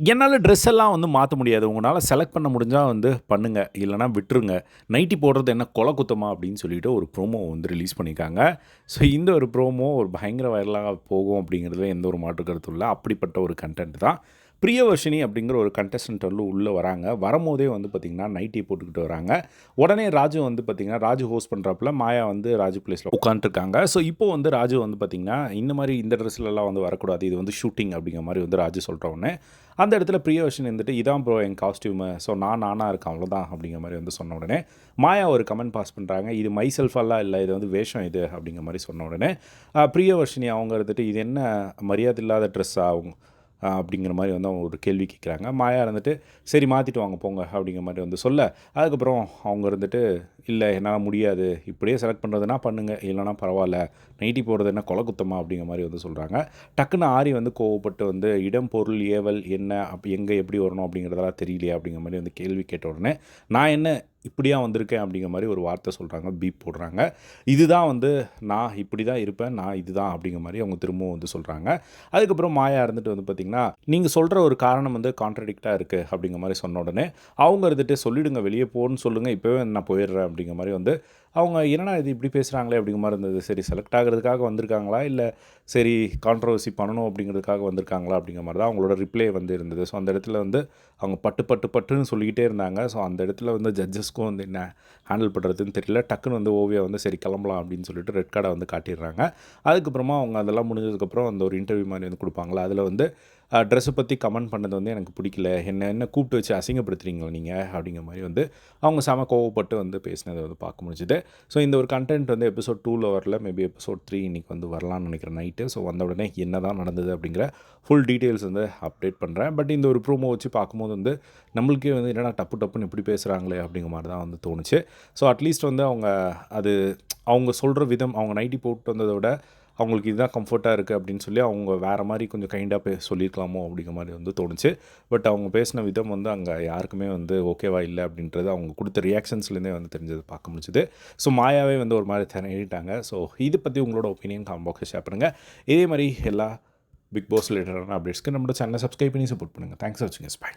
என்னால ட்ரெஸ் எல்லாம் வந்து மாத்த முடியாது. உங்கனால செலக்ட் பண்ண முடிஞ்சா வந்து பண்ணுங்க. இல்லன்னா விட்டுருங்க. நைட்டி போடுறது என்ன கொல குத்தமா அப்படின்னு சொல்லிட்டு ஒரு ப்ரோமோ வந்து ரிலீஸ் பண்ணியிருக்காங்க. ஸோ இந்த ஒரு ப்ரோமோ ஒரு பயங்கர வைரலா போகும் அப்படிங்கிறதுல எந்த ஒரு மாற்று கருத்தும் இல்ல. அப்படிப்பட்ட ஒரு கன்டென்ட் தான். பிரியவர்ஷினி அப்படிங்கிற ஒரு கண்டஸ்டன்ட் வந்து உள்ள வராங்க. வரும்போதே வந்து பார்த்தீங்கன்னா, நைட்டி போட்டுக்கிட்டு வராங்க. உடனே ராஜு வந்து பார்த்தீங்கன்னா, ராஜு ஹோஸ்ட் பண்றாப்புல மாயா வந்து ராஜு பிளேஸ்ல உட்காந்துட்டுருக்காங்க. ஸோ இப்போ வந்து ராஜு வந்து பார்த்தீங்கன்னா, இந்த மாரி இந்த ட்ரெஸ்லலாம் வந்து வரக்கூடாது. இது வந்து ஷூட்டிங் அப்படிங்கிற மாரி வந்து ராஜு சொல்ற உடனே அந்த இடத்துல பிரியவர்ஷினி இருந்துட்டு, "இதான் ப்ரோ என் காஸ்டியூமு. ஸோ நானா இருக்கேன் அவ்வளோதான்." அப்படிங்கிற மாரி வந்து சொன்ன உடனே, மாயா ஒரு கமெண்ட் பாஸ் பண்றாங்க. "இது மை செல்ஃபெல்லாம் இல்ல. இது வந்து வேஷம் இது." அப்படிங்கிற மாரி சொன்ன உடனே, பிரியவர்ஷினி அவங்க இருந்துட்டு, "இது என்ன மரியாதை இல்லாத ட்ரெஸ்ஸா?" அப்படிங்கிற மாரி வந்து அவங்க ஒரு கேள்வி கேட்குறாங்க. மாயா இருந்துட்டு, "சரி மாத்திட்டு வாங்க போங்க." அப்படிங்கிற மாரி வந்து சொல்ல, அதுக்கப்புறம் அவங்க இருந்துட்டு, "இல்ல என்னால முடியாது. இப்படியே செலக்ட் பண்ணுறதுனா பண்ணுங்க. இல்லன்னா பரவால்ல. நைட்டி போடுறது என்ன கொலை குத்தமா?" அப்படிங்கிற மாரி வந்து சொல்றாங்க. டக்குனு ஆரி வந்து கோவப்பட்டு வந்து, "இடம், பொருள், ஏவல் என்ன எங்க எப்படி வரணும் அப்படிங்கிறதெல்லாம் தெரியலையா?" அப்படிங்கிற மாரி வந்து கேள்வி கேட்ட உடனே, "நான் என்ன இப்படியா வந்திருக்கேன்?" அப்படிங்கிற மாரி ஒரு வார்த்தை சொல்றாங்க. பீப் போடுறாங்க. இதுதான் வந்து நான் இப்படி தான் இருப்பேன். நான் இதுதான் அப்படிங்கிற மாரி அவங்க திரும்பவும் வந்து சொல்றாங்க. அதுக்கப்புறம் மாயா இருந்துட்டு வந்து பார்த்தீங்கன்னா, "நீங்க சொல்ற ஒரு காரணம் வந்து கான்ட்ராடிக்ட்டா இருக்கு." அப்படிங்கிற மாரி சொன்ன உடனே, அவங்க இருந்துட்டு, "சொல்லிடுங்க வெளிய போன்னு சொல்லுங்க. இப்பவே நான் போயிடுறேன்." அப்படிங்கிற மாரி வந்து அவங்க என்னடா இது இப்படி பேசுகிறாங்களே அப்படிங்கிற மாரி இருந்தது. சரி செலக்ட் ஆகுறதுக்காக வந்திருக்காங்களா? இல்ல சரி கான்ட்ரோவர்சி பண்ணணும் அப்படிங்கிறதுக்காக வந்திருக்காங்களா? அப்படிங்கிற மாரி தான் அவங்களோட ரிப்ளை வந்து இருந்தது. ஸோ அந்த இடத்துல வந்து அவங்க பட்டு பட்டு பட்டுன்னு சொல்லிக்கிட்டே இருந்தாங்க. ஸோ அந்த இடத்துல வந்து ஜட்ஜஸ்க்கும் வந்து என்ன ஹேண்டில் பண்ணுறதுன்னு தெரியல. டக்குன்னு வந்து ஓவியா வந்து சரி கிளம்பலாம் அப்படின்னு சொல்லிட்டு ரெட் கார்டை வந்து காட்டிடுறாங்க. அதுக்கப்புறமா அவங்க அதெல்லாம் முடிஞ்சதுக்கப்புறம் அந்த ஒரு இன்டர்வியூ மாதிரி வந்து கொடுப்பாங்களா, அதில் வந்து ட்ரெஸ்ஸை பற்றி கமெண்ட் பண்ணது வந்து எனக்கு பிடிக்கல. என்ன கூப்பிட்டு வச்சு அசிங்கப்படுத்துறீங்களா நீங்கள் அப்படிங்கிற மாதிரி வந்து அவங்க செம கோவப்பட்டு வந்து பேசினதை வந்து பார்க்க முடிஞ்சுது. ஸோ இந்த ஒரு கண்டென்ட் வந்து எபிசோட் 2ல வரல. மேபி எபிசோட் 3 இன்றைக்கி வந்து வரலாம்னு நினைக்கிறேன் நைட்டு. ஸோ வந்த உடனே என்ன தான் நடந்தது அப்படிங்கிற ஃபுல் டீட்டெயில்ஸ் வந்து அப்டேட் பண்ணுறேன். பட் இந்த ஒரு ப்ரோமோ வச்சு பார்க்கும்போது வந்து நம்மளுக்கே வந்து என்னடா டப்பு டப்புன்னு இப்படி பேசுகிறாங்களே அப்படிங்கிற மாதிரி தான் வந்து தோணுச்சு. ஸோ அட்லீஸ்ட் வந்து அவங்க அது அவங்க சொல்கிற விதம், அவங்க நைட்டி போட்டு வந்ததை விட அவங்களுக்கு இதுதான் கம்ஃபர்ட்டாக இருக்குது அப்படின்னு சொல்லி அவங்க வேறு மாதிரி கொஞ்சம் கைண்டாக சொல்லியிருக்கலாமோ அப்படிங்கிற மாதிரி வந்து தோணுச்சு. பட் அவங்க பேசின விதம் வந்து அங்கே யாருக்குமே வந்து ஓகேவா இல்லை அப்படின்றது அவங்க கொடுத்த ரியாக்ஷன்ஸ்லேருந்தே வந்து தெரிஞ்சது பார்க்க முடிஞ்சுது. ஸோ மாயாவே வந்து ஒரு மாதிரி திணறிட்டாங்க. ஸோ இது பற்றி உங்களோட ஒப்பீனியன் காமெண்ட் பாக்ஸில் ஷேர் பண்ணுங்கள். இதே மாதிரி எல்லா பிக் பாஸ் ரிலேட்டடான அப்டேட்ஸ்க்கு நம்மளோட சேனலை சப்ஸ்கிரைப் பண்ணி சப்போர்ட் பண்ணுங்கள். தேங்க்ஸ் ஃபார் வாட்சிங். பை.